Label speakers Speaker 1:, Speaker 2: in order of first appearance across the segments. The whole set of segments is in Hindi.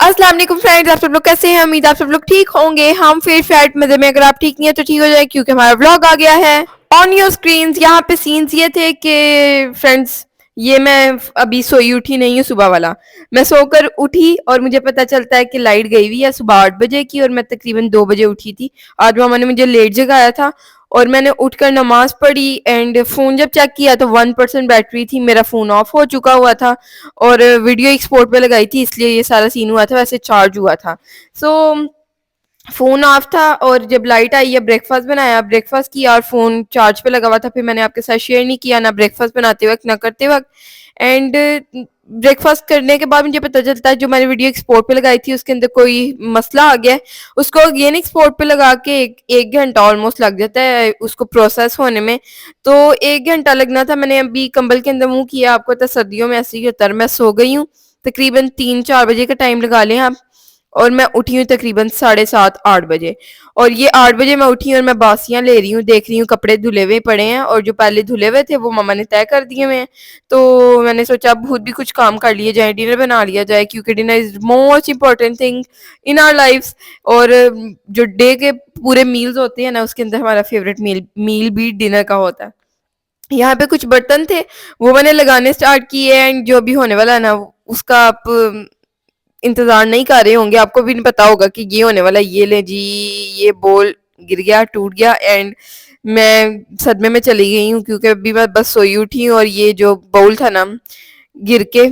Speaker 1: अस्सलाम वालेकुम फ्रेंड्स, आप सब लोग कैसे हैं? उम्मीद आप सब लोग ठीक होंगे। हम फिर फैट मजे में, अगर आप ठीक नहीं है तो ठीक हो जाए क्योंकि हमारा व्लॉग आ गया है ऑन योर स्क्रीन। यहाँ पे सीन्स ये थे कि फ्रेंड्स, ये मैं अभी सोई उठी नहीं हूँ सुबह वाला। मैं सोकर उठी और मुझे पता चलता है कि लाइट गई हुई है सुबह 8 बजे की, और मैं तकरीबन 2 बजे उठी थी। आज मामा ने मुझे लेट जगाया था और मैंने उठकर नमाज पढ़ी एंड फोन जब चेक किया तो 1% बैटरी थी, मेरा फोन ऑफ हो चुका हुआ था और वीडियो एक्सपोर्ट पे लगाई थी, इसलिए ये सारा सीन हुआ था। वैसे चार्ज हुआ था, सो फ़ोन ऑफ था। और जब लाइट आई है, ब्रेकफास्ट बनाया, ब्रेकफास्ट किया और फ़ोन चार्ज पे लगा हुआ था। फिर मैंने आपके साथ शेयर नहीं किया, ना ब्रेकफास्ट बनाते वक्त ना करते वक्त। एंड ब्रेकफास्ट करने के बाद मुझे पता चलता है जो मैंने वीडियो एक्सपोर्ट पे लगाई थी उसके अंदर कोई मसला आ गया है। उसको अगेन एक्सपोर्ट पे लगा के एक घंटा ऑलमोस्ट लग जाता है उसको प्रोसेस होने में। तो 1 घंटा लगना था। मैंने अभी कंबल के अंदर मुंह किया, आपको पता सर्दियों में ऐसे ही होता है। मैं सो गई हूँ, तकरीबन 3-4 बजे का टाइम लगा लें आप, और मैं उठी हूँ तकरीबन 7:30-8 बजे। और ये 8 बजे मैं उठी हूँ और मैं बासियां ले रही हूँ, देख रही हूँ कपड़े धुले हुए पड़े हैं और जो पहले धुले हुए थे वो मम्मा ने तय कर दिए हुए हैं। तो मैंने सोचा अब खुद भी कुछ काम कर लिया जाए, डिनर बना लिया जाए, क्योंकि dinner is most important thing in our lifes. और जो डे के पूरे मील्स होते हैं ना, उसके अंदर हमारा फेवरेट मील भी डिनर का होता है। यहाँ पे कुछ बर्तन थे, वो मैंने लगाने स्टार्ट किए एंड जो भी होने वाला है ना उसका आप इंतजार नहीं कर रहे होंगे। आपको भी नहीं पता होगा कि ये होने वाला है। ये ले जी, ये बोल गिर गया, टूट गया एंड मैं सदमे में चली गई हूँ क्योंकि अभी मैं बस सोई उठी हूँ और ये जो बाउल था ना, गिर के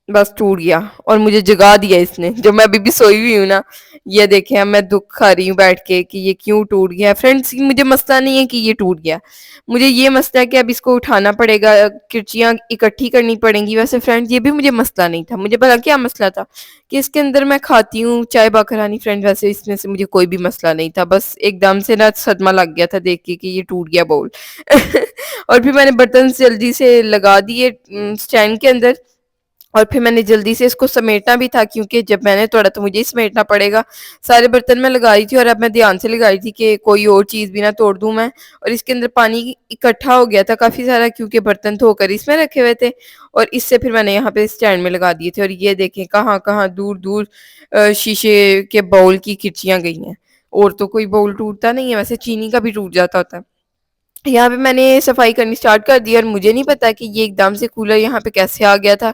Speaker 1: बस टूट गया और मुझे जगा दिया इसने, जब मैं अभी भी सोई हुई हूँ ना। ये देखें, अब मैं दुख खा रही हूँ बैठ के कि ये क्यों टूट गया। फ्रेंड्स, मुझे मसला नहीं है कि ये टूट गया, मुझे ये मसला है कि अब इसको उठाना पड़ेगा, किरचियाँ इकट्ठी करनी पड़ेंगी। वैसे फ्रेंड्स, ये भी मुझे मसला नहीं था। मुझे पता क्या मसला था कि इसके अंदर मैं खाती हूँ चाय बाखरानी। फ्रेंड, वैसे इसमें से मुझे कोई भी मसला नहीं था, बस एकदम से ना सदमा लग गया था देख के कि ये टूट गया बोल। और फिर मैंने बर्तन जल्दी से लगा दिए स्टैंड के अंदर, और फिर मैंने जल्दी से इसको समेटना भी था क्योंकि जब मैंने तोड़ा तो मुझे ही समेटना पड़ेगा। सारे बर्तन मैं लगा रही थी और अब मैं ध्यान से लगा रही थी कि कोई और चीज़ भी ना तोड़ दूं मैं। और इसके अंदर पानी इकट्ठा हो गया था काफ़ी सारा क्योंकि बर्तन धोकर इसमें रखे हुए थे, और इससे फिर मैंने यहाँ पे स्टैंड में लगा दिए थे। और ये देखें कहाँ कहाँ दूर दूर शीशे के बाउल की खिड़चियाँ गई हैं। और तो कोई बाउल टूटता नहीं है, वैसे चीनी का भी टूट जाता होता है। यहाँ पे मैंने सफाई करनी स्टार्ट कर दी और मुझे नहीं पता कि ये एकदम से कूलर यहाँ पे कैसे आ गया था।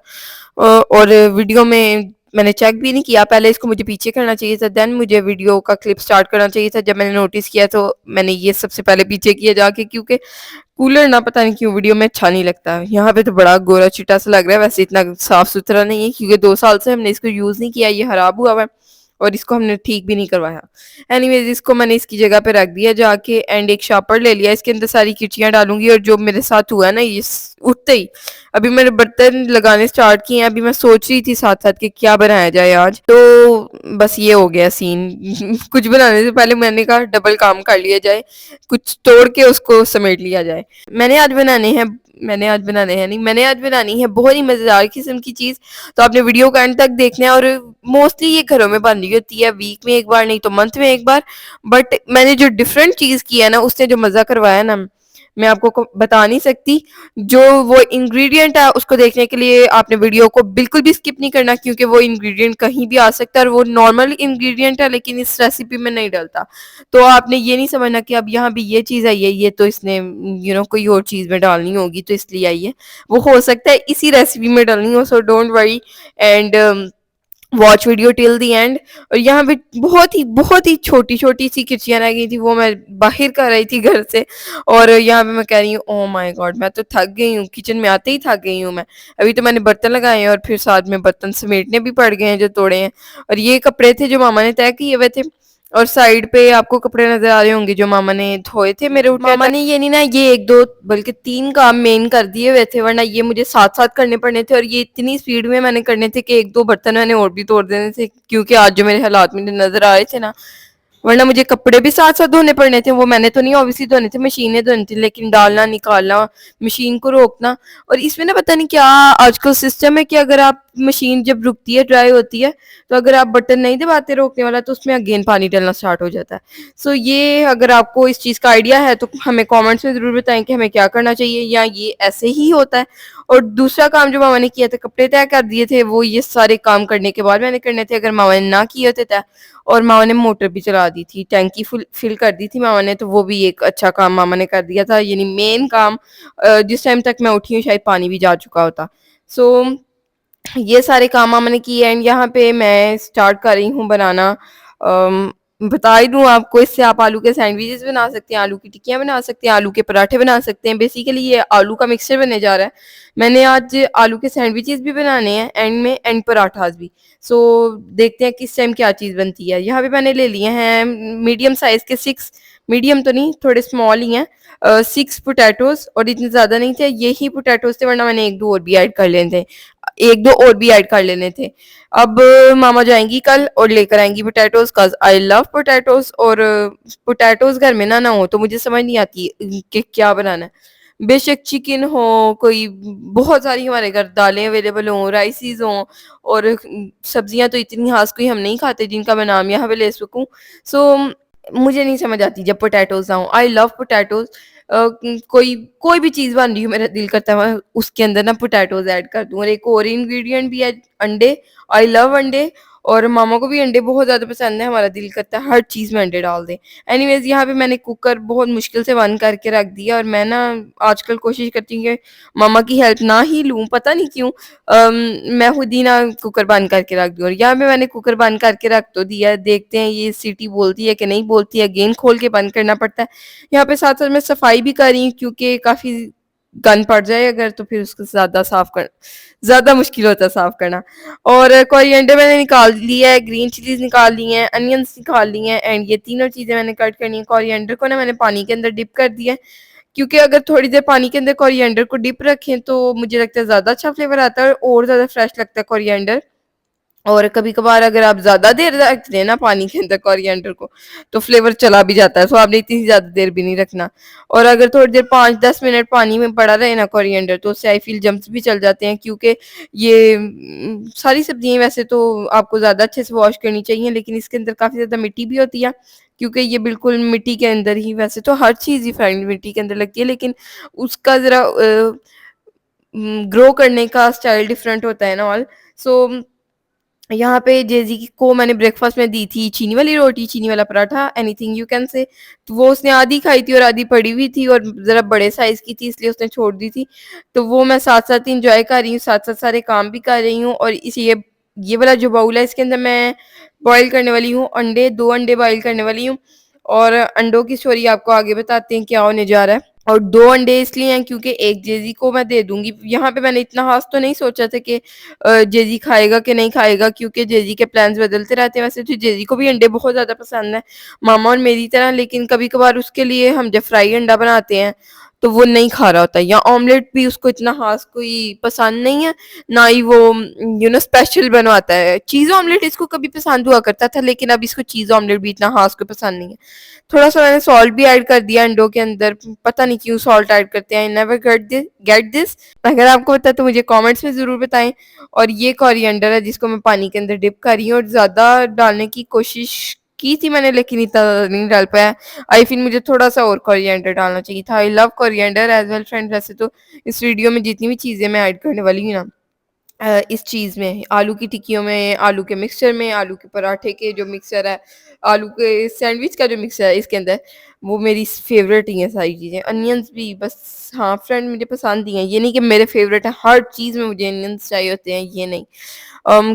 Speaker 1: और वीडियो में मैंने चेक भी नहीं किया। पहले इसको मुझे पीछे करना चाहिए था, देन मुझे वीडियो का क्लिप स्टार्ट करना चाहिए था। जब मैंने नोटिस किया तो मैंने ये सबसे पहले पीछे किया जाके, क्योंकि कूलर ना पता नहीं क्यों वीडियो में अच्छा नहीं लगता। यहाँ पे तो बड़ा गोरा चिट्टा सा लग रहा है, वैसे इतना साफ सुथरा नहीं है क्योंकि 2 साल से हमने इसको यूज़ नहीं किया, ये खराब हुआ हुआ है और इसको हमने ठीक भी नहीं करवाया। एनीवेज, इसको मैंने इसकी जगह पे रख दिया जाके एंड एक शॉपर ले लिया, इसके अंदर सारी किचियाँ डालूंगी। और जो मेरे साथ हुआ है ना, ये उठते ही अभी मैंने बर्तन लगाने स्टार्ट किए हैं। अभी मैं सोच रही थी साथ साथ कि क्या बनाया जाए आज, तो बस ये हो गया सीन। कुछ बनाने से पहले मैंने कहा डबल काम कर लिया जाए, कुछ तोड़ के उसको समेट लिया जाए। मैंने आज बनानी है बहुत ही मज़ेदार किस्म की चीज़। तो आपने वीडियो को एंड तक देखना है। और मोस्टली ये घरों में बन रही होती है, वीक में एक बार नहीं तो मंथ में एक बार। बट मैंने जो डिफरेंट चीज़ की है ना, उसने जो मज़ा करवाया ना, मैं आपको बता नहीं सकती। जो वो इंग्रेडिएंट है उसको देखने के लिए आपने वीडियो को बिल्कुल भी स्किप नहीं करना, क्योंकि वो इंग्रेडिएंट कहीं भी आ सकता है और वो नॉर्मल इंग्रेडिएंट है लेकिन इस रेसिपी में नहीं डलता। तो आपने ये नहीं समझना कि अब यहाँ भी ये चीज़ आई है, ये तो इसने कोई और चीज़ में डालनी होगी तो इसलिए आई है। वो हो सकता है इसी रेसिपी में डालनी हो, so don't worry and watch video till the end. और यहाँ पे बहुत ही छोटी छोटी सी किचियाँ रह गई थी, वो मैं बाहर कर रही थी घर से। और यहाँ पे मैं कह रही हूँ ओह माय गॉड, मैं तो थक गई हूँ, किचन में आते ही थक गई हूँ मैं। अभी तो मैंने बर्तन लगाए हैं और फिर साथ में बर्तन समेटने भी पड़ गए हैं जो तोड़े हैं। और ये कपड़े थे जो मामा ने तय किए हुए थे। और साइड पे आपको कपड़े नजर आ रहे होंगे जो मामा ने धोए थे मेरे उठते मामा ने ये नहीं ना, ये एक दो बल्कि 3 काम मेन कर दिए हुए थे, वरना ये मुझे साथ साथ करने पड़ने थे। और ये इतनी स्पीड में मैंने करने थे कि 1-2 बर्तन मैंने और भी तोड़ देने थे, क्योंकि आज जो मेरे हालात मुझे नजर आ रहे थे ना, वरना मुझे कपड़े भी साथ साथ धोने पड़ने थे। वो मैंने तो नहीं ऑब्वियसली धोने थे, मशीनें धोनी थी, लेकिन डालना निकालना, मशीन को रोकना। और इसमें ना पता नहीं क्या आजकल सिस्टम है कि अगर आप मशीन जब रुकती है, ड्राई होती है, तो अगर आप बटन नहीं दबाते रोकने वाला, तो उसमें अगेन पानी डलना स्टार्ट हो जाता है। सो ये अगर आपको इस चीज़ का आइडिया है तो हमें कमेंट्स में ज़रूर बताएं कि हमें क्या करना चाहिए, या ये ऐसे ही होता है। और दूसरा काम जो मामा ने किया था, कपड़े तय कर दिए थे, वो ये सारे काम करने के बाद मैंने करने थे। अगर मामा ने ना किए होते तय, और मामा ने मोटर भी चला दी थी, टैंकी फुल फिल कर दी थी मामा ने, तो वो भी एक अच्छा काम मामा ने कर दिया था। यानी मेन काम जिस टाइम तक मैं उठी हूँ शायद पानी भी जा चुका होता। सो ये सारे काम मैंने किए। एंड यहाँ पे मैं स्टार्ट कर रही हूँ बनाना। बता ही दूँ आपको, इससे आप आलू के सैंडविचेस बना सकते हैं, आलू की टिक्कियाँ बना सकते हैं, आलू के पराठे बना सकते हैं। बेसिकली ये आलू का मिक्सचर बनने जा रहा है। मैंने आज आलू के सैंडविचेस भी बनाने हैं एंड में, एंड पराठास भी। सो देखते हैं किस टाइम क्या चीज़ बनती है। यहाँ पे मैंने ले लिए हैं मीडियम साइज़ के 6, मीडियम तो नहीं, थोड़े स्मॉल ही हैं, 6 पोटैटोज़, और इतने ज़्यादा नहीं थे, यही पोटैटोज़ थे, वरना मैंने 1-2 और भी ऐड कर लेने थे, 1-2 और भी ऐड कर लेने थे। अब मामा जाएँगी कल और लेकर आएँगी potatoes, cause I love potatoes. और पोटैटोज़ घर में ना हो तो मुझे समझ नहीं आती कि क्या बनाना है। बेशक चिकन हो, कोई बहुत सारी हमारे घर दालें अवेलेबल हों, राइसेज़ हों, और सब्जियाँ तो इतनी ख़ास कोई हम नहीं खाते जिनका मैं नाम यहाँ पे ले सकूँ। सो मुझे नहीं समझ आती जब पोटैटोज़ ना हो। I love potatoes. कोई कोई भी चीज़ बन रही हो, मेरा दिल करता है मैं उसके अंदर ना पोटैटोज़ ऐड कर दूँ। और एक और इंग्रीडिएंट भी है, अंडे। आई लव अंडे, और मामा को भी अंडे बहुत ज़्यादा पसंद है। हमारा दिल करता है हर चीज़ में अंडे डाल दें। एनीवेज़ यहाँ पे मैंने कुकर बहुत मुश्किल से बंद करके रख दिया, और मैं ना आजकल कोशिश करती हूँ कि मामा की हेल्प ना ही लूँ, पता नहीं क्यों। मैं खुद ही ना कुकर बंद करके रख दूँ। और यहाँ पे मैंने कुकर बंद करके रख तो दिया है, देखते हैं ये सीटी बोलती है कि नहीं बोलती है, अगेन खोल के बंद करना पड़ता है। यहाँ पे साथ-साथ मैं सफाई भी कर रही हूँ, क्योंकि काफ़ी गंद पड़ जाए अगर, तो फिर उसको ज़्यादा मुश्किल होता है साफ करना। और कोरिएंडर मैंने निकाल लिया है, ग्रीन चिलीज़ निकाल ली हैं, अनियंस निकाल लिए हैं, एंड ये तीनों चीज़ें मैंने कट करनी है। कोरिएंडर को ना मैंने पानी के अंदर डिप कर दिया है, क्योंकि अगर थोड़ी देर पानी के अंदर कोरिएंडर को डिप रखें तो मुझे लगता है ज़्यादा अच्छा फ्लेवर आता है और ज़्यादा फ्रेश लगता है कोरिएंडर। और कभी-कभार अगर आप ज़्यादा देर रख दें ना पानी के अंदर कोरिएंडर को, तो फ्लेवर चला भी जाता है, सो आपने इतनी ज़्यादा देर भी नहीं रखना। और अगर थोड़ी देर 5-10 मिनट पानी में पड़ा रहे ना कोरिएंडर, तो उससे आई फ़ील जर्म्स भी चल जाते हैं, क्योंकि ये सारी सब्जियाँ वैसे तो आपको ज़्यादा अच्छे से वॉश करनी चाहिए, लेकिन इसके अंदर काफ़ी ज़्यादा मिट्टी भी होती है, क्योंकि ये बिल्कुल मिट्टी के अंदर ही, वैसे तो हर चीज़ ही फ्राइड मिट्टी के अंदर लगती है, लेकिन उसका ज़रा ग्रो करने का स्टाइल डिफरेंट होता है ना ऑल। सो यहाँ पे जेज़ी को मैंने ब्रेकफ़ास्ट में दी थी चीनी वाली रोटी, चीनी वाला paratha, anything you can say. तो वो उसने आधी खाई थी और आधी पड़ी हुई थी, और ज़रा बड़े साइज़ की थी, इसलिए उसने छोड़ दी थी। तो वो मैं साथ-साथ एन्जॉय कर रही हूँ, साथ-साथ सारे काम भी कर रही हूँ। और इस ये वाला जो बाउल है, इसके अंदर मैं बॉयल करने वाली हूँ अंडे, 2 अंडे बॉयल करने वाली हूँ। और अंडों की स्टोरी आपको आगे बताते हैं क्या होने जा रहा है। और 2 अंडे इसलिए हैं क्योंकि एक जेज़ी को मैं दे दूँगी। यहाँ पे मैंने इतना ख़ास तो नहीं सोचा था कि जेज़ी खाएगा कि नहीं खाएगा, क्योंकि जेज़ी के प्लान्स बदलते रहते हैं। वैसे तो जेज़ी को भी अंडे बहुत ज़्यादा पसंद हैं, मामा और मेरी तरह, लेकिन कभी-कभार उसके लिए हम जब फ्राई अंडा बनाते हैं, तो वो नहीं खा रहा होता, या ऑमलेट भी उसको इतना ख़ास कोई पसंद नहीं है, ना ही वो स्पेशल बनवाता है। चीज़ ऑमलेट इसको कभी पसंद हुआ करता था, लेकिन अब इसको चीज़ ऑमलेट भी इतना ख़ास कोई पसंद नहीं है। थोड़ा-सा मैंने सॉल्ट भी ऐड कर दिया अंडों के अंदर, पता नहीं क्यों सॉल्ट ऐड करते हैं, आई नेवर गेट दिस। अगर आपको पता है तो मुझे कमेंट्स में ज़रूर बताएँ। और ये कोरिएंडर है जिसको मैं पानी के अंदर डिप कर रही हूँ, और ज़्यादा डालने की कोशिश की थी मैंने, लेकिन इतना नहीं डाल पाया। आई फ़ील मुझे थोड़ा-सा और कोरिएंडर डालना चाहिए था। I love coriander as well friends. वैसे तो इस वीडियो में जितनी भी चीज़ें मैं ऐड करने वाली हूँ ना, इस चीज़ में, आलू की टिक्कियों में, आलू के मिक्सचर में, आलू के पराठे के जो मिक्सचर है, आलू के सैंडविच का जो मिक्सचर है इसके अंदर, वो मेरी फ़ेवरेट ही हैं सारी चीज़ें। अनियंस भी बस, हाँ, फ्रेंड मुझे पसंद ही हैं। ये नहीं कि मेरे फ़ेवरेट हैं, हर चीज़ में मुझे अनियंस चाहिए होते हैं, ये नहीं।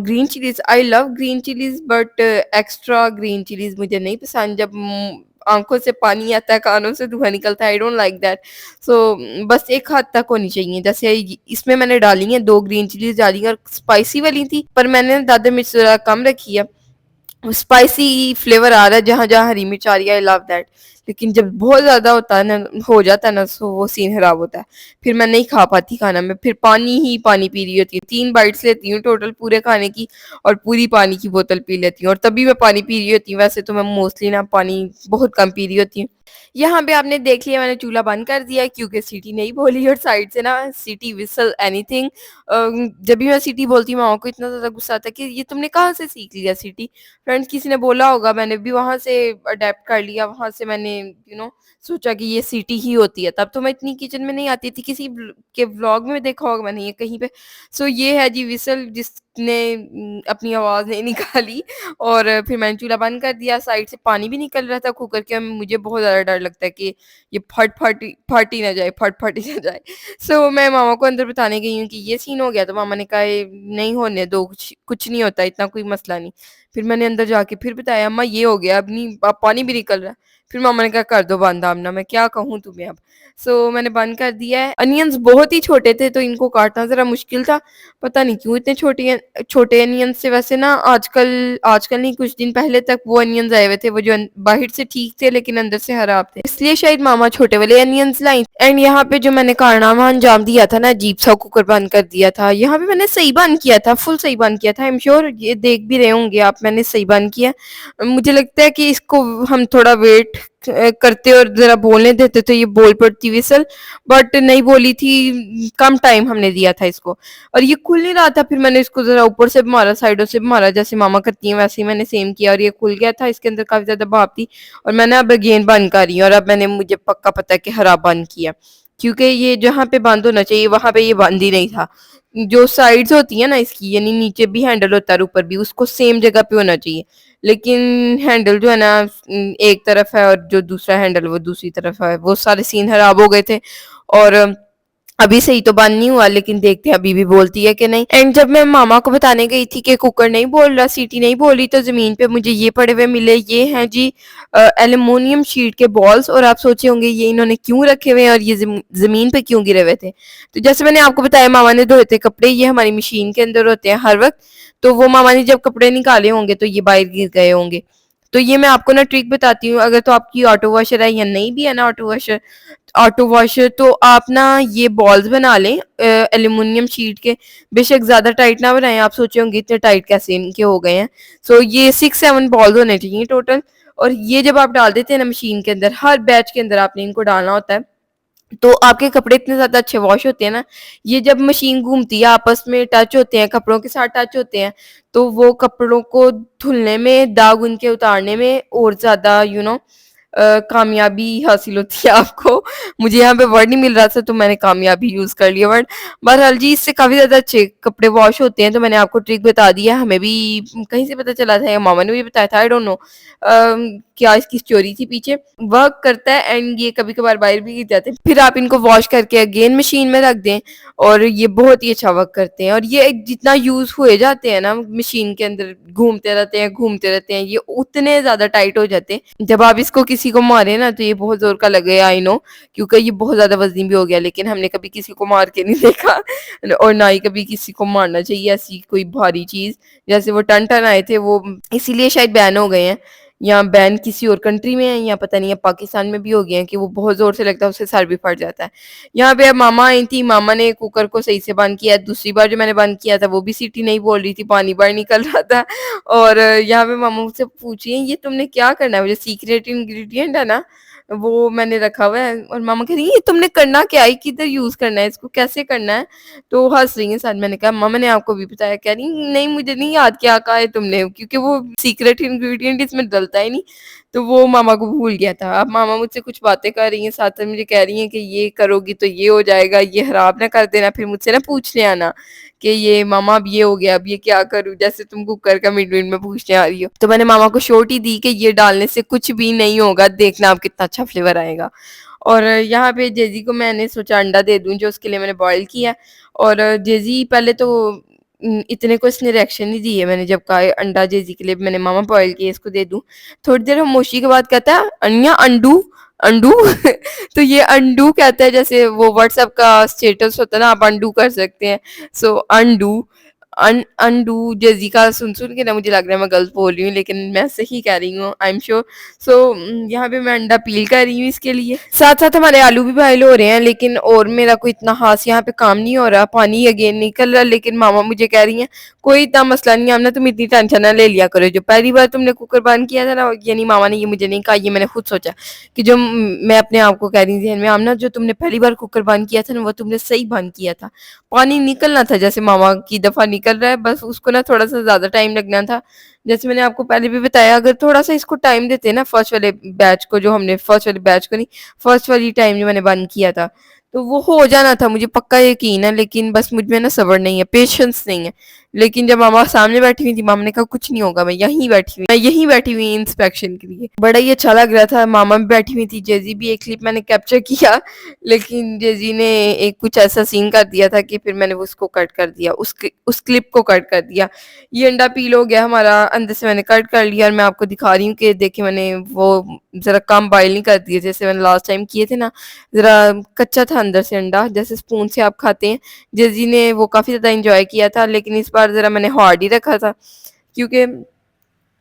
Speaker 1: Green chillies, I love green chillies, but extra green chillies मुझे नहीं पसंद। जब आँखों से पानी आता है, कानों से धुआँ निकलता है, आई डोंट लाइक दैट। सो बस एक हद तक होनी चाहिए। जैसे इसमें मैंने डाली हैं 2 ग्रीन चिलीज़ डाली हैं, और स्पाइसी वाली थी, पर मैंने दादा मिर्च ज़रा कम रखी है। स्पाइसी फ्लेवर आ रहा है जहाँ-जहाँ हरी मिर्च आ रही है, आई लव दैट। लेकिन जब बहुत ज़्यादा होता है ना, हो जाता है ना, सो वो सीन खराब होता है। फिर मैं नहीं खा पाती खाना, मैं फिर पानी ही पानी पी रही होती हूँ। 3 बाइट्स लेती हूँ टोटल पूरे खाने की और पूरी पानी की बोतल पी लेती हूँ और तभी मैं पानी पी रही होती हूँ। वैसे तो मैं मोस्टली ना पानी बहुत कम पी रही होती हूँ। यहाँ पे आपने देख लिया मैंने चूल्हा बंद कर दिया है क्योंकि सीटी नहीं बोली और साइड से ना सीटी व्हिसल एनीथिंग। जब भी मैं सीटी बोलती हूँ मामा को इतना ज़्यादा गुस्सा आता है कि ये तुमने कहाँ से सीख लिया सीटी? फ्रेंड्स किसी ने बोला होगा, मैंने भी वहाँ से अडैप्ट कर लिया, वहाँ से मैंने सोचा कि ये सीटी ही होती है। तब तो मैं इतनी किचन में नहीं आती थी, किसी के व्लॉग में देखा होगा मैंने ये कहीं पे। सो ये है जी व्हिसल जिसने अपनी आवाज़ नहीं निकाली और फिर मैंने चूल्हा बंद कर दिया। साइड से पानी भी निकल रहा था कुकर के। मुझे बहुत ज़्यादा डर लगता है कि ये फट ही ना जाए, फट ही ना जाए। सो मैं मामा को अंदर बताने गई हूँ कि ये सीन हो गया, तो मामा ने कहा ये नहीं होने दो, कुछ कुछ नहीं होता, इतना कोई मसला नहीं। फिर मैंने अंदर जाके फिर बताया अम्मा ये हो गया, अब नहीं, अब पानी भी निकल रहा है। फिर मामा ने कहा कर दो बंद आमना, मैं क्या कहूँ तुम्हें अब। सो मैंने बंद कर दिया है। अनियंस बहुत ही छोटे थे तो इनको काटना ज़रा मुश्किल था। पता नहीं क्यों इतने छोटे अनियंस थे। वैसे ना आजकल आजकल नहीं, कुछ दिन पहले तक वो अनियंस आए हुए थे, वो जो बाहर से ठीक थे लेकिन अंदर से खराब थे, इसलिए शायद मामा छोटे वाले अनियंस लाई। एंड यहाँ पे जो मैंने कारनामा अंजाम दिया था ना, अजीब सा कुकर बंद कर दिया था। यहाँ पे मैंने सही बंद किया था, फुल सही बंद किया था। आई एम श्योर ये देख भी रहे होंगे आप, मैंने सही बंद किया। मुझे लगता है कि इसको हम थोड़ा वेट करते और जरा बोलने देते तो ये बोल पड़ती विसल, बट नहीं बोली थी। कम टाइम हमने दिया था इसको और ये खुल नहीं रहा था। फिर मैंने इसको जरा ऊपर से भी मारा, साइडों से भी मारा, जैसे मामा करती हैं वैसे ही मैंने सेम किया और ये खुल गया था। इसके अंदर काफी ज्यादा भाप थी और मैंने अब अगेन बंद कर रही हूँ और अब मैंने, मुझे पक्का पता है कि खराब बंद किया, क्योंकि ये जहाँ पे बंद होना चाहिए वहां पे ये बंद ही नहीं था। जो साइड्स होती है ना इसकी, यानी नीचे भी हैंडल होता है ऊपर भी, उसको सेम जगह पे होना चाहिए। लेकिन हैंडल जो है ना एक तरफ है और जो दूसरा हैंडल वो दूसरी तरफ है, वो सारे सीन खराब हो गए थे। और अभी सही तो बंद नहीं हुआ, लेकिन देखते हैं अभी भी बोलती है कि नहीं। एंड जब मैं मामा को बताने गई थी कि कुकर नहीं बोल रहा, सीटी नहीं बोली, तो जमीन पे मुझे ये पड़े हुए मिले। ये हैं जी एल्युमिनियम शीट के बॉल्स, और आप सोचे होंगे ये इन्होंने क्यों रखे हुए हैं और ये जमीन पे क्यों गिरे हुए थे। तो जैसे मैंने आपको बताया मामा ने धोए थे कपड़े, ये हमारी मशीन के अंदर होते हैं हर वक्त। तो वो मामा ने जब कपड़े निकाले होंगे तो ये बाहर गिर गए होंगे। तो ये मैं आपको ना ट्रिक बताती हूँ, अगर तो आपकी ऑटो वॉशर है या नहीं भी है ना ऑटो वॉशर, तो आप ना ये बॉल्स बना लें एल्युमिनियम शीट के। बेशक ज्यादा टाइट ना बनाएं, आप सोचे होंगे इतने टाइट कैसे इनके हो गए हैं। सो ये 6-7 बॉल्स होने चाहिए टोटल। और ये जब आप डाल देते हैं ना मशीन के अंदर, हर बैच के अंदर आपने इनको डालना होता है, तो आपके कपड़े इतने ज्यादा अच्छे वॉश होते हैं ना। ये जब मशीन घूमती है आपस में टच होते हैं, कपड़ों के साथ टच होते हैं, तो वो कपड़ों को धुलने में, दाग उनके उतारने में और ज्यादा कामयाबी हासिल होती है आपको। मुझे यहाँ पे वर्ड नहीं मिल रहा था तो मैंने कामयाबी यूज कर लिया वर्ड। बहरहाल जी, इससे काफी ज्यादा अच्छे कपड़े वॉश होते हैं। तो मैंने आपको ट्रिक बता दिया, हमें भी कहीं से पता चला था या मामा ने भी बताया था, आई डोंट नो क्या इसकी स्टोरी थी पीछे। वर्क करता है एंड ये कभी कभार बाहर भी गिर जाते हैं, फिर आप इनको वॉश करके अगेन मशीन में रख दें और ये बहुत ही अच्छा वर्क करते हैं। और ये जितना यूज हुए जाते हैं ना मशीन के अंदर, घूमते रहते हैं, ये उतने ज्यादा टाइट हो जाते हैं। जब आप इसको किसी को मारे ना तो ये बहुत जोर का लगे, आई नो, क्योंकि ये बहुत ज्यादा वजनी भी हो गया, लेकिन हमने कभी किसी को मार के नहीं देखा और ना ही कभी किसी को मारना चाहिए ऐसी कोई भारी चीज। जैसे वो टन टन आए थे, वो इसीलिए शायद बैन हो गए हैं, या बैन किसी और कंट्री में है, या पता नहीं है पाकिस्तान में भी हो गए हैं कि वो बहुत जोर से लगता है, उससे सर भी फट जाता है। यहाँ पे अब मामा आई थी, मामा ने कुकर को सही से बंद किया। दूसरी बार जो मैंने बंद किया था वो भी सीटी नहीं बोल रही थी, पानी बाहर निकल रहा था। और यहाँ पे मामा मुझसे पूछिए ये तुमने क्या करना है, वो जो सीक्रेट इंग्रेडिएंट है ना वो मैंने रखा हुआ है। और मामा कह रही है ये तुमने करना क्या है, किधर यूज करना है, इसको कैसे करना है। तो हंस रही है साथ। मैंने कहा मामा ने आपको भी बताया? कह रही नहीं मुझे नहीं याद क्या कहा है तुमने, क्योंकि वो सीक्रेट इंग्रेडिएंट इसमें डलता ही नहीं। तो वो मामा को भूल गया था। अब मामा मुझसे कुछ बातें कर रही हैं, साथ में मुझे कह रही हैं कि ये करोगी तो ये हो जाएगा, ये खराब ना कर देना, फिर मुझसे ना पूछने आना कि ये मामा अब ये हो गया, अब ये क्या करूं, जैसे तुम कुकर का मिनट मिनट में पूछने आ रही हो। तो मैंने मामा को शोटी दी कि ये डालने से कुछ भी नहीं होगा, देखना आप कितना अच्छा फ्लेवर आएगा। और यहाँ पे जेजी को मैंने सोचा अंडा दे दूं, जो उसके लिए मैंने बॉईल किया। और जेजी पहले तो इतने को इसने रिएक्शन नहीं दी है। मैंने जब कहा अंडा जेजी के लिए मैंने मामा बॉईल किया, इसको दे दूं। थोड़ी देर खामोशी के बाद कहता है अन्या अंडू अंडू तो ये अंडू कहता है, जैसे वो व्हाट्सएप का स्टेटस होता है ना, आप अंडू कर सकते हैं। सो अंडू अनडू जैजी का सुन के ना मुझे लग रहा है मैं गलत बोल रही हूँ, लेकिन मैं सही कह रही हूँ, आई एम श्योर। सो यहाँ पे मैं अंडा पील कर रही हूँ इसके लिए। साथ साथ हमारे आलू भी बॉयल हो रहे हैं, लेकिन और मेरा कोई इतना खास यहाँ पे काम नहीं हो रहा, पानी अगेन निकल रहा है। लेकिन मामा मुझे कह रही हैं कोई इतना मसला नहीं है आमना, तुम इतनी टेंशन ना ले लिया करो। जो पहली बार तुमने कुकर बंद किया था ना, यानी मामा ने ये मुझे नहीं कहा, ये मैंने खुद सोचा कि जो मैं अपने आप को कह रही थी ज़हन में, आमना जो तुमने पहली बार कुकर बंद किया था ना, वो तुमने सही बंद किया था। पानी निकलना था जैसे मामा की दफ़ा निकल रहा है, बस उसको ना थोड़ा-सा ज़्यादा टाइम लगना था। जैसे मैंने आपको पहले भी बताया, अगर थोड़ा-सा इसको टाइम देते ना फर्स्ट वाले बैच को, जो हमने फर्स्ट वाले बैच को नहीं, फर्स्ट वाली टाइम जो मैंने बंद किया था, तो वो हो जाना था, मुझे पक्का यकीन है। लेकिन बस मुझ में ना सब्र नहीं है, पेशेंस नहीं है। लेकिन जब मामा सामने बैठी हुई थी, मामा ने कहा कुछ नहीं होगा, मैं यहीं बैठी हुई इंस्पेक्शन के लिए। बड़ा ही अच्छा लग रहा था, मामा भी बैठी हुई थी, जेजी भी। एक क्लिप मैंने कैप्चर किया, लेकिन जेजी ने एक कुछ ऐसा सीन कर दिया था कि फिर मैंने उसको कट कर दिया, उस क्लिप को कट कर दिया। ये अंडा पील हो गया हमारा, अंदर से मैंने कट कर लिया और मैं आपको दिखा रही हूँ कि देखिए मैंने वो ज़रा कम बॉयल नहीं कर दिए जैसे मैंने लास्ट टाइम किए थे ना, ज़रा कच्चा था अंदर से अंडा, जैसे स्पून से आप खाते हैं। जेजी ने वो काफ़ी ज़्यादा एंजॉय किया था, लेकिन इस बार ज़रा मैंने हार्ड ही रखा था, क्योंकि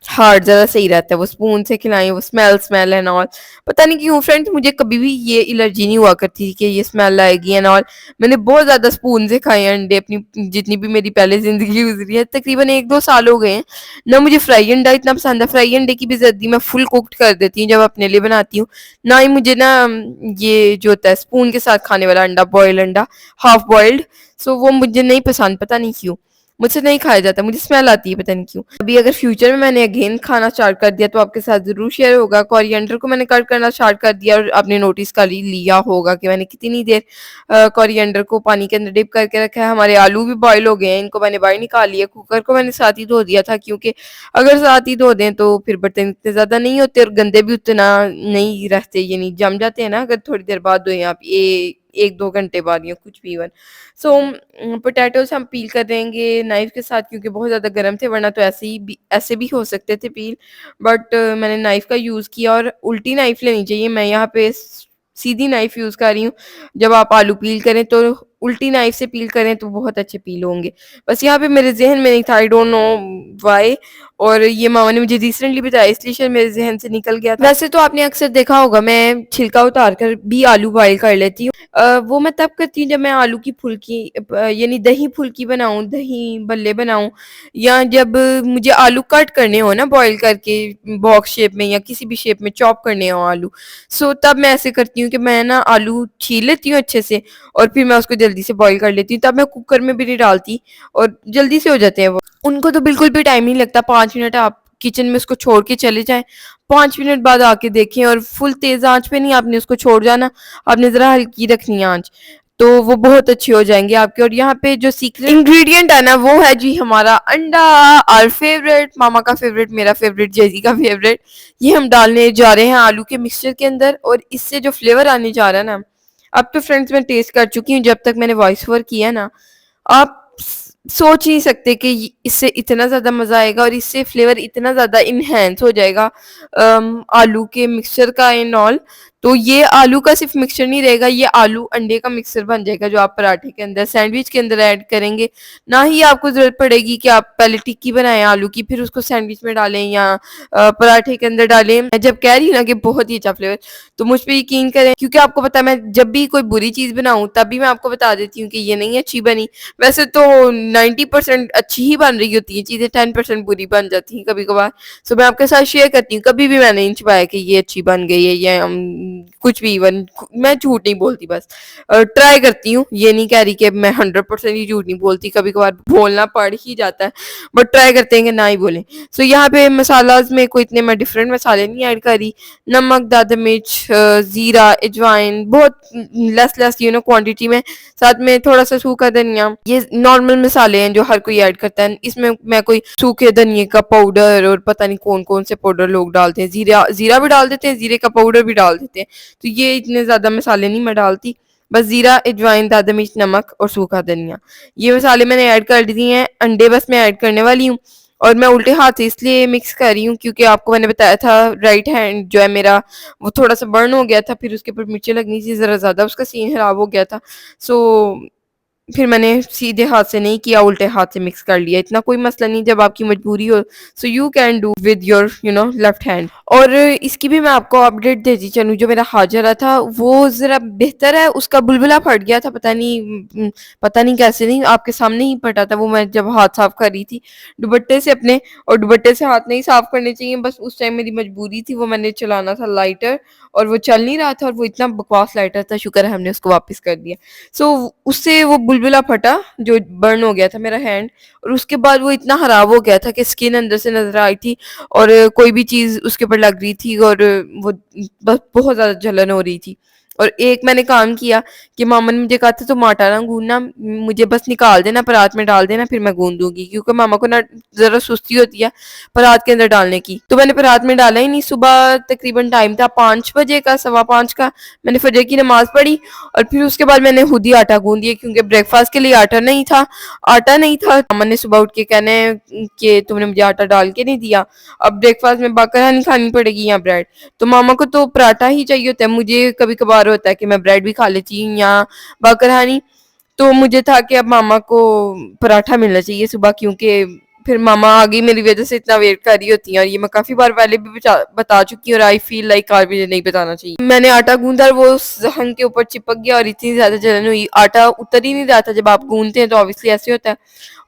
Speaker 1: हार्ड ज़्यादा सही रहता है, वो स्पून से खिलाएँ, वो स्मेल एंड ऑल। पता नहीं क्यों फ्रेंड्स, मुझे कभी भी ये एलर्जी नहीं हुआ करती थी कि ये स्मेल आएगी एंड ऑल। मैंने बहुत ज़्यादा स्पून से खाए हैं अंडे, अपनी जितनी भी मेरी पहले ज़िंदगी गुज़री है, तकरीबन 1-2 साल हो गए हैं। ना मुझे फ्राई अंडा इतना पसंद है, फ्राई अंडे की भी ज़िद्दी मैं फुल कुक्ड कर देती हूँ जब अपने लिए बनाती हूँ। ना ही मुझे ना ये जो होता है स्पून के साथ खाने वाला अंडा, बॉइल्ड अंडा, हाफ बॉइल्ड, सो वो मुझे नहीं पसंद, पता नहीं क्यों। मुझसे नहीं खाया जाता, मुझे स्मेल आती है, पता नहीं क्यों। अभी अगर फ्यूचर में मैंने अगेन खाना स्टार्ट कर दिया तो आपके साथ ज़रूर शेयर होगा। कोरिएंडर को मैंने कट करना स्टार्ट कर दिया और आपने नोटिस कर ही लिया होगा कि मैंने कितनी देर कोरिएंडर को पानी के अंदर डिप करके रखा है। हमारे आलू भी बॉयल हो गए हैं, इनको मैंने बाहर निकाल लिया। कुकर को मैंने साथ ही धो दिया था, क्योंकि अगर साथ ही धो दें तो फिर बर्तन इतने ज़्यादा नहीं होते और गंदे भी उतना नहीं रहते, यानी जम जाते हैं ना अगर थोड़ी देर बाद धोएं आप, ये 1-2 घंटे बाद या कुछ भी इवन। सो पोटैटोज़ हम पील कर देंगे नाइफ़ के साथ, क्योंकि बहुत ज़्यादा गर्म थे, वरना तो ऐसे भी हो सकते थे पील। बट मैंने नाइफ़ का यूज़ किया, और उल्टी नाइफ़ लेनी चाहिए। मैं यहाँ पे सीधी नाइफ़ यूज़ कर रही हूँ। जब आप आलू पील करें तो उल्टी नाइफ़ से पील करें तो बहुत अच्छे पील होंगे। बस यहाँ पे मेरे ज़हन में नहीं था, आई डोंट नो व्हाई, और ये मामा ने मुझे रिसेंटली बताया, इसलिए शायद मेरे ज़हन से निकल गया था। वैसे तो आपने अक्सर देखा होगा मैं छिलका उतार कर भी आलू बॉयल कर लेती हूँ। वो मैं तब करती हूँ जब मैं आलू की फुल्की यानी दही फुल्की बनाऊँ, दही भल्ले बनाऊँ, या जब मुझे आलू कट करने हो ना बॉयल करके बॉक्स शेप में या किसी भी शेप में चॉप करने हो आलू, सो तब मैं ऐसे करती हूँ कि मैं ना आलू छील लेती हूँ अच्छे से और फिर मैं उसको जल्दी से बॉयल कर लेती हूँ। तब मैं कुकर में भी नहीं डालती और जल्दी से हो जाते हैं वो। उनको तो बिल्कुल भी टाइम नहीं लगता, 5 मिनट आप किचन में उसको छोड़ के चले जाएँ, 5 मिनट बाद आके देखें, और फुल तेज़ आँच पे नहीं आपने उसको छोड़ जाना, आपने ज़रा हल्की रखनी है आँच, तो वो बहुत अच्छी हो जाएँगी आपके। और यहाँ पे जो सीक्रेट इंग्रीडिएंट है ना, वो है जी हमारा अंडा, आवर फेवरेट, मामा का फेवरेट, मेरा फेवरेट, जेज़ी का फेवरेट। ये हम डालने जा रहे हैं आलू के मिक्सचर के अंदर, और इससे जो फ्लेवर आने जा रहा है ना, अब तो फ्रेंड्स मैं टेस्ट कर चुकी हूँ जब तक मैंने वॉइस ओवर किया ना, आप सोच नहीं सकते कि इससे इतना ज़्यादा मज़ा आएगा और इससे फ्लेवर इतना ज़्यादा इन्हेंस हो जाएगा आलू के मिक्सचर का एंड ऑल। तो ये आलू का सिर्फ मिक्सचर नहीं रहेगा, ये आलू अंडे का मिक्सचर बन जाएगा जो आप पराठे के अंदर, सैंडविच के अंदर ऐड करेंगे। ना ही आपको ज़रूरत पड़ेगी कि आप पहले टिक्की बनाएं आलू की, फिर उसको सैंडविच में डालें या पराठे के अंदर डालें। मैं जब कह रही हूँ ना कि बहुत ही अच्छा फ्लेवर, तो मुझ पे यकीन करें, क्योंकि आपको पता है मैं जब भी कोई बुरी चीज़ बनाऊँ तभी मैं आपको बता देती हूँ कि ये नहीं अच्छी बनी। वैसे तो 90% अच्छी ही बन रही होती हैं चीज़ें, 10% बुरी बन जाती हैं कभी कभार। सो मैं आपके साथ शेयर करती हूँ, कभी भी मैंने नहीं छुपाया कि ये अच्छी बन गई है या कुछ भी, इवन मैं झूठ नहीं बोलती, बस ट्राई करती हूँ। ये नहीं कह रही कि मैं 100% ही झूठ नहीं बोलती, कभी कभार बोलना पड़ ही जाता है, बट ट्राई करते हैं कि ना ही बोलें। सो यहाँ पे मसालाज में कोई इतने मैं डिफरेंट मसाले नहीं ऐड करी, नमक, दादा मिर्च, ज़ीरा, अजवाइन, बहुत लेस क्वांटिटी में, साथ में थोड़ा सा सूखा धनिया। ये नॉर्मल मसाले हैं जो हर कोई ऐड करता है, इसमें मैं कोई सूखे धनिए का पाउडर और पता नहीं कौन कौन से पाउडर लोग डालते हैं, जीरा जीरा भी डाल देते हैं, जीरे का पाउडर भी डाल देते हैं, तो ये इतने ज़्यादा मसाले नहीं मैं डालती। बस ज़ीरा, अजवाइन, दादा मिर्च, नमक और सूखा धनिया, ये मसाले मैंने ऐड कर दिए हैं। अंडे बस मैं ऐड करने वाली हूँ, और मैं उल्टे हाथ से इसलिए मिक्स कर रही हूँ क्योंकि आपको मैंने बताया था राइट हैंड जो है मेरा, वो थोड़ा सा बर्न हो गया था, फिर उसके ऊपर मिर्ची लगनी थी ज़रा ज़्यादा, उसका सीन खराब हो गया था। सो फिर मैंने सीधे हाथ से नहीं किया, उल्टे हाथ से मिक्स कर लिया। इतना कोई मसला नहीं जब आपकी मजबूरी हो, so you can do with your left hand. और इसकी भी मैं आपको अपडेट देती चलूँ, जो मेरा हाजरा था वो ज़रा बेहतर है, उसका बुलबुला फट गया था, पता नहीं कैसे, नहीं आपके सामने ही फटा था वो, मैं जब हाथ साफ कर रही थी दुपट्टे से अपने। और दुपट्टे से हाथ नहीं साफ करने चाहिए, बस उस टाइम मेरी मजबूरी थी, वो मैंने चलाना था लाइटर और वो चल नहीं रहा था, और वो इतना बकवास लाइटर था, शुक्र है हमने उसको वापस कर दिया। सो उससे वो बुलबुला फटा, जो बर्न हो गया था मेरा हैंड। और उसके बाद वो इतना खराब हो गया था कि स्किन अंदर से नजर आई थी, और कोई भी चीज उसके ऊपर लग रही थी, और वो बस बहुत ज्यादा जलन हो रही थी। और एक मैंने काम किया कि मामा ने मुझे कहा था तुम आटा ना गूंदना, मुझे बस निकाल देना, परात में डाल देना, फिर मैं गूंद दूंगी, क्योंकि मामा को ना जरा सुस्ती होती है परात के अंदर डालने की। तो मैंने परात में डाला ही नहीं। सुबह तकरीबन टाइम था 5 बजे का, 5:15 का। मैंने फजर की नमाज पढ़ी और फिर उसके बाद मैंने खुद ही आटा गूंद दिया, क्योंकि ब्रेकफास्ट के लिए आटा नहीं था। मामा ने सुबह उठ के कहने कि तुमने मुझे आटा डाल के नहीं दिया, अब ब्रेकफास्ट में बाकर नहीं खानी पड़ेगी या ब्रेड। तो मामा को तो पराठा ही चाहिए होता है, मुझे कभी कभार होता है कि मैं ब्रेड भी खा लेती हूँ या बाकर हानी। तो मुझे था कि अब मामा को पराठा मिलना चाहिए सुबह, क्योंकि फिर मामा आगे मेरी वजह से इतना वेट कर रही होती हैं, और ये मैं काफी बार पहले भी बता चुकी हूँ, और आई फील लाइक आज मुझे नहीं बताना चाहिए। मैंने आटा गूंदा और वो उस जहन के ऊपर चिपक गया, और इतनी ज्यादा जलन हुई, आटा उतर ही नहीं रहा था। जब आप गूंदते हैं तो ऑब्वियसली ऐसे होता है।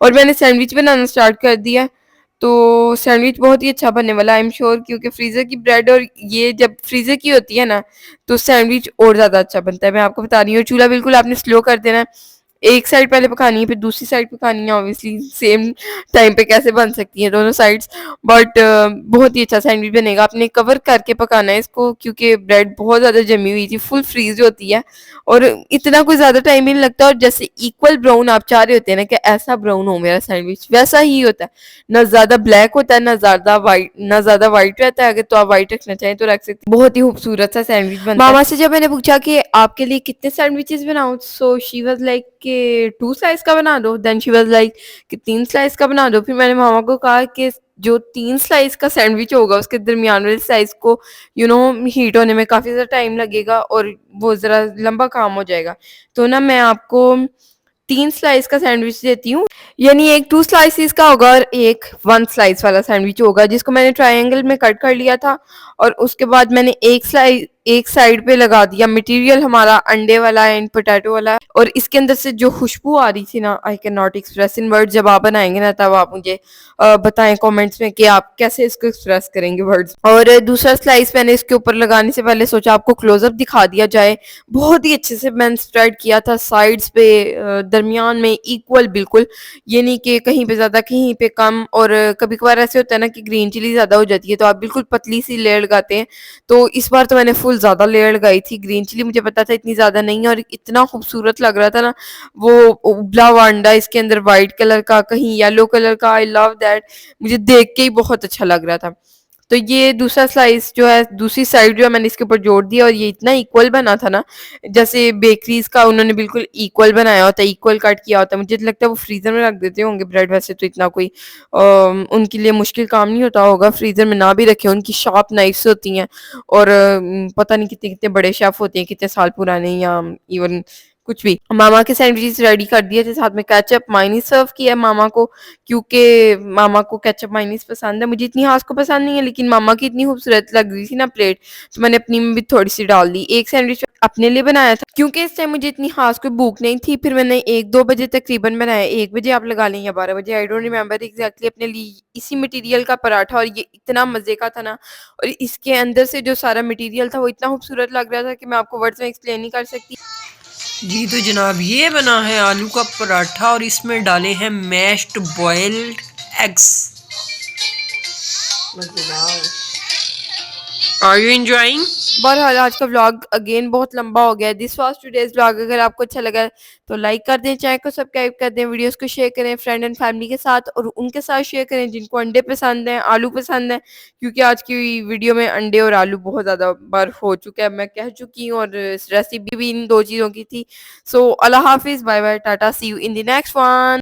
Speaker 1: और मैंने सैंडविच बनाना स्टार्ट कर दिया, तो सैंडविच बहुत ही अच्छा बनने वाला, आई एम श्योर, क्योंकि फ्रीजर की ब्रेड और ये जब फ्रीजर की होती है ना, तो सैंडविच और ज्यादा अच्छा बनता है। मैं आपको बता रही हूँ, चूल्हा बिल्कुल आपने स्लो कर देना है, एक साइड पहले पकानी है, फिर दूसरी साइड पकानी है। ऑब्वियसली सेम टाइम पे कैसे बन सकती है दोनों साइड्स, बट बहुत ही अच्छा सैंडविच बनेगा। आपने कवर करके पकाना है इसको, क्योंकि ब्रेड बहुत ज़्यादा जमी हुई थी, फुल फ्रीज होती है, और इतना कोई ज़्यादा टाइम ही नहीं लगता। और जैसे इक्वल ब्राउन आप चाह रहे होते हैं ना कि ऐसा ब्राउन हो मेरा सैंडविच, वैसा ही होता है। ना ज़्यादा ब्लैक होता है, ना ज़्यादा वाइट रहता है। अगर तो आप वाइट रखना चाहें तो रख सकते हैं। बहुत ही खूबसूरत सा सैंडविच बनता है। मामा से जब मैंने पूछा कि आपके लिए कितने सैंडविचेस बनाऊं, सो शी वाज लाइक कि 2 स्लाइस का बना दो, देन शी वाज लाइक कि 3 स्लाइस का बना दो। फिर मैंने मामा को कहा कि जो 3 स्लाइस का सैंडविच होगा उसके दरमियान वाले स्लाइस को हीट होने में काफी ज्यादा टाइम लगेगा, और वो जरा लंबा काम हो जाएगा। तो ना मैं आपको 3 स्लाइस का सैंडविच देती हूँ, यानी एक 2 स्लाइसिस का होगा और एक 1 स्लाइस वाला सैंडविच होगा, जिसको मैंने ट्रायंगल में कट कर लिया था। और उसके बाद मैंने एक साइड पे लगा दिया मटेरियल हमारा अंडे वाला एंड पोटैटो वाला, और इसके अंदर से जो खुशबू आ रही थी ना, I can not express in word. जब आप बनाएंगे ना तब आप मुझे बताएं कमेंट्स में कि आप कैसे इसको एक्सप्रेस करेंगे वर्ड्स। और दूसरा स्लाइस मैंने इसके ऊपर लगाने से पहले सोचा आपको क्लोजअप दिखा दिया जाए। बहुत ही अच्छे से मैंने स्प्रेड किया था साइड्स पे, दरमियान में इक्वल बिल्कुल, ये नहीं कि कहीं पे ज्यादा कहीं पे कम। और कभी कभार ऐसे होता है ना कि ग्रीन चिली ज्यादा हो जाती है, तो आप बिल्कुल पतली सी लेयर लगाते हैं। तो इस बार तो मैंने फुल ज्यादा लेयर लगाई थी ग्रीन चिली, मुझे पता था इतनी ज्यादा नहीं है, और इतना खूबसूरत लग रहा था ना वो उबला हुआ अंडा इसके अंदर व्हाइट कलर का, कहीं येलो कलर का। आई लव दैट, मुझे देख के ही बहुत अच्छा लग रहा था। तो ये दूसरा स्लाइस जो है, दूसरी साइड जो है, मैंने इसके ऊपर जोड़ दिया, और ये इतना इक्वल बना था ना, जैसे बेकरीज का उन्होंने बिल्कुल इक्वल बनाया होता है, इक्वल कट किया होता है। मुझे तो लगता है वो फ्रीजर में रख देते होंगे ब्रेड, वैसे तो इतना कोई उनके लिए मुश्किल काम नहीं होता होगा फ्रीजर में ना भी रखे, उनकी शार्प नाइफ्स होती हैं। और पता नहीं कितने कितने बड़े शेफ होते हैं, कितने साल पुराने, या इवन कुछ भी। मामा के सैंडविचेस रेडी कर दिए थे, साथ में केचप माइनीज सर्व किया मामा को, क्योंकि मामा को केचप माइनीज पसंद है। मुझे इतनी खास को पसंद नहीं है, लेकिन मामा की इतनी खूबसूरत लग रही थी ना प्लेट, तो मैंने अपनी में भी थोड़ी सी डाल दी। एक सैंडविच अपने लिए बनाया था, क्योंकि इस टाइम मुझे इतनी खास कोई भूख नहीं थी। फिर मैंने 1-2 बजे तकरीबन बनाया, 1 बजे आप लगा लें या 12 बजे, आई डोंट रिमेम्बर एग्जैक्टली। अपने लिए इसी मटेरियल का पराठा, और ये इतना मजे का था ना, और इसके अंदर से जो सारा मटेरियल था वो इतना खूबसूरत लग रहा था कि मैं आपको वर्ड्स में एक्सप्लेन नहीं कर सकती।
Speaker 2: जी तो जनाब ये बना है आलू का पराठा और इसमें डाले हैं mashed boiled eggs. Are you enjoying?
Speaker 1: बहरहाल आज का व्लॉग अगेन बहुत लंबा हो गया। This was today's vlog. अगर आपको अच्छा लगा तो लाइक कर दें, चैनल को सब्सक्राइब कर दें, वीडियोस को शेयर करें फ्रेंड एंड फैमिली के साथ, और उनके साथ शेयर करें जिनको अंडे पसंद हैं, आलू पसंद है, क्योंकि आज की वीडियो में अंडे और आलू बहुत ज़्यादा बार हो चुका है, मैं कह चुकी हूँ, और रेसिपी भी इन दो चीज़ों की थी। सो अल्लाह हाफिज़, bye bye, tata, see you in the next one.